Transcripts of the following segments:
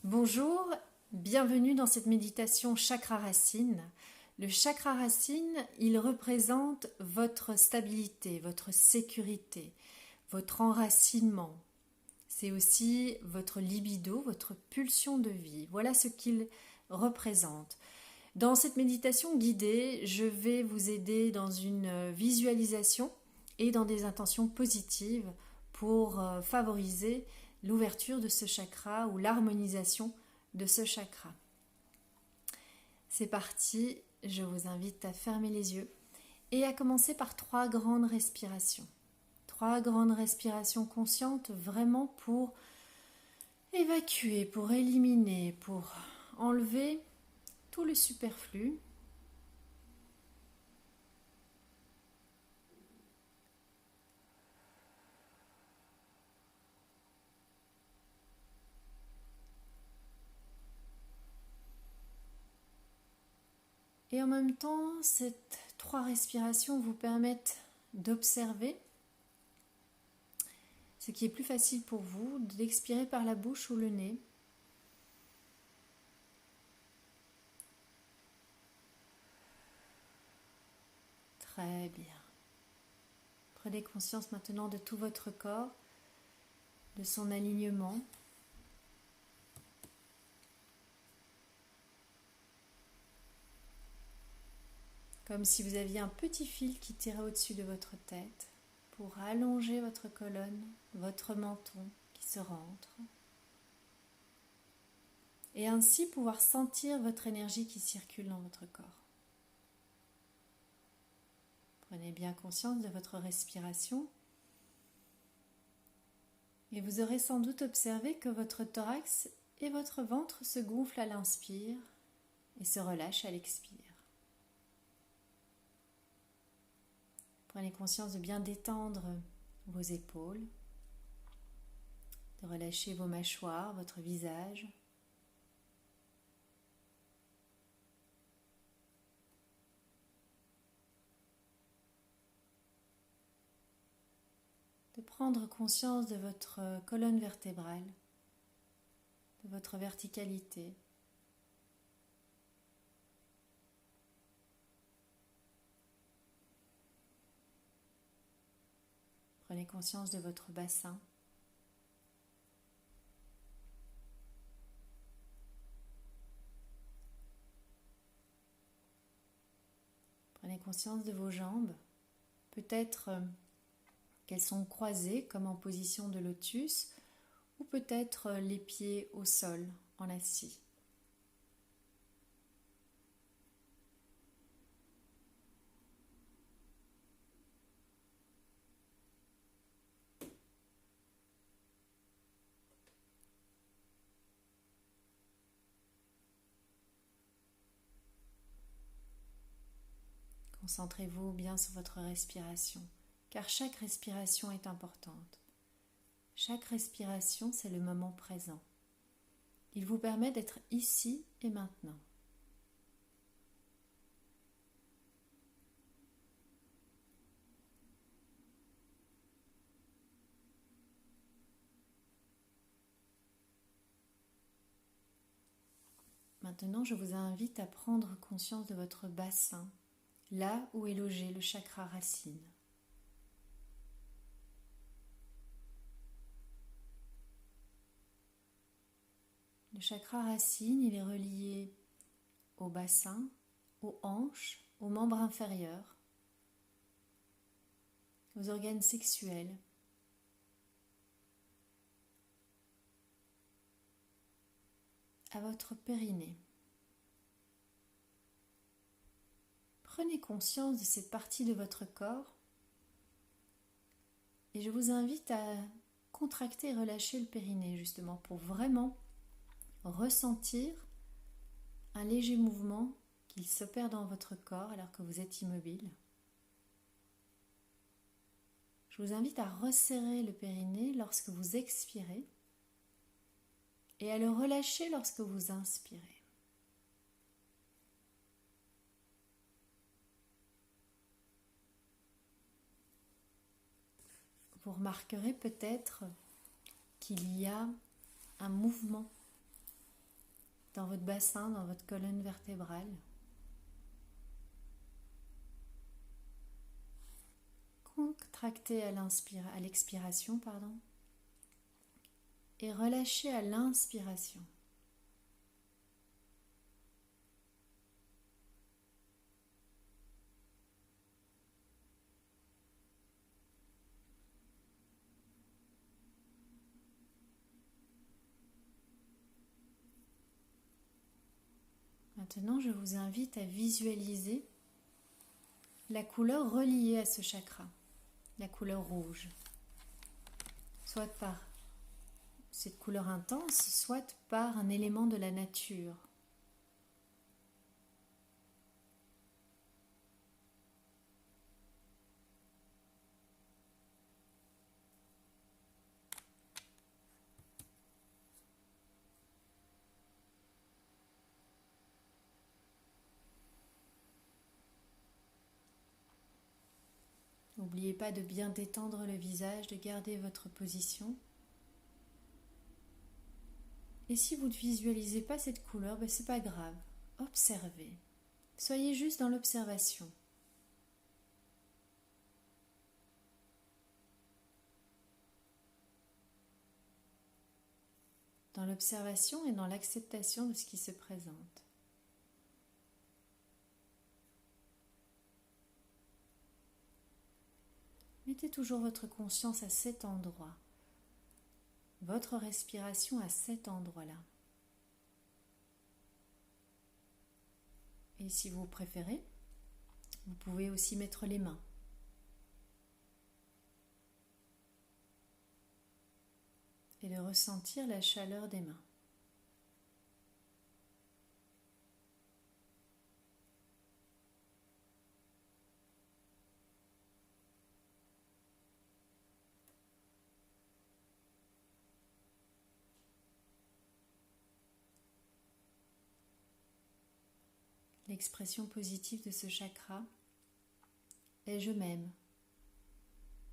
Bonjour, bienvenue dans cette méditation chakra racine. Le chakra racine, il représente votre stabilité, votre sécurité, votre enracinement. C'est aussi votre libido, votre pulsion de vie. Voilà ce qu'il représente. Dans cette méditation guidée, je vais vous aider dans une visualisation et dans des intentions positives pour favoriser l'ouverture de ce chakra ou l'harmonisation de ce chakra. C'est parti, je vous invite à fermer les yeux et à commencer par 3 grandes respirations. 3 grandes respirations conscientes vraiment pour évacuer, pour éliminer, pour enlever tout le superflu. Et en même temps, ces 3 respirations vous permettent d'observer ce qui est plus facile pour vous, d'expirer par la bouche ou le nez. Très bien. Prenez conscience maintenant de tout votre corps, de son alignement. Comme si vous aviez un petit fil qui tirait au-dessus de votre tête pour allonger votre colonne, votre menton qui se rentre. Et ainsi pouvoir sentir votre énergie qui circule dans votre corps. Prenez bien conscience de votre respiration. Et vous aurez sans doute observé que votre thorax et votre ventre se gonflent à l'inspire et se relâchent à l'expire. Prenez conscience de bien détendre vos épaules, de relâcher vos mâchoires, votre visage. De prendre conscience de votre colonne vertébrale, de votre verticalité. Prenez conscience de votre bassin. Prenez conscience de vos jambes. Peut-être qu'elles sont croisées comme en position de lotus ou peut-être les pieds au sol en assis. Concentrez-vous bien sur votre respiration, car chaque respiration est importante. Chaque respiration, c'est le moment présent. Il vous permet d'être ici et maintenant. Maintenant, je vous invite à prendre conscience de votre bassin, là où est logé le chakra racine. Le chakra racine, il est relié au bassin, aux hanches, aux membres inférieurs, aux organes sexuels, à votre périnée. Prenez conscience de cette partie de votre corps et je vous invite à contracter et relâcher le périnée justement pour vraiment ressentir un léger mouvement qu'il s'opère dans votre corps alors que vous êtes immobile. Je vous invite à resserrer le périnée lorsque vous expirez et à le relâcher lorsque vous inspirez. Vous remarquerez peut-être qu'il y a un mouvement dans votre bassin, dans votre colonne vertébrale. Contractez à l'expiration, et relâchez à l'inspiration. Maintenant, je vous invite à visualiser la couleur reliée à ce chakra, la couleur rouge, soit par cette couleur intense, soit par un élément de la nature. N'oubliez pas de bien détendre le visage, de garder votre position. Et si vous ne visualisez pas cette couleur, c'est pas grave. Observez. Soyez juste dans l'observation. Dans l'observation et dans l'acceptation de ce qui se présente. Mettez toujours votre conscience à cet endroit, votre respiration à cet endroit-là. Et si vous préférez, vous pouvez aussi mettre les mains. Et de ressentir la chaleur des mains. L'expression positive de ce chakra est je m'aime,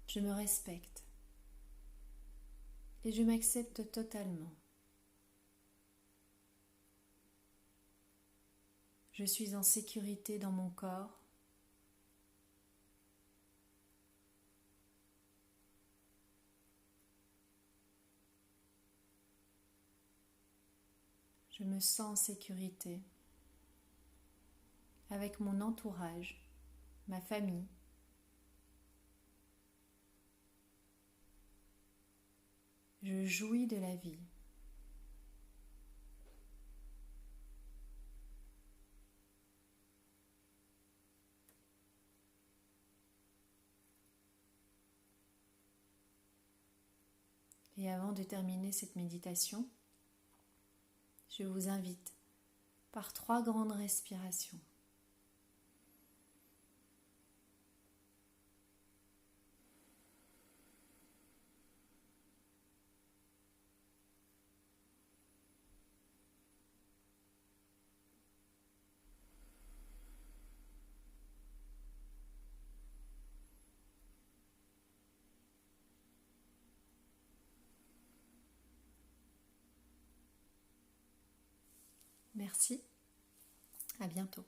je me respecte et je m'accepte totalement. Je suis en sécurité dans mon corps. Je me sens en sécurité avec mon entourage, ma famille. Je jouis de la vie. Et avant de terminer cette méditation, je vous invite par 3 grandes respirations Merci, à bientôt.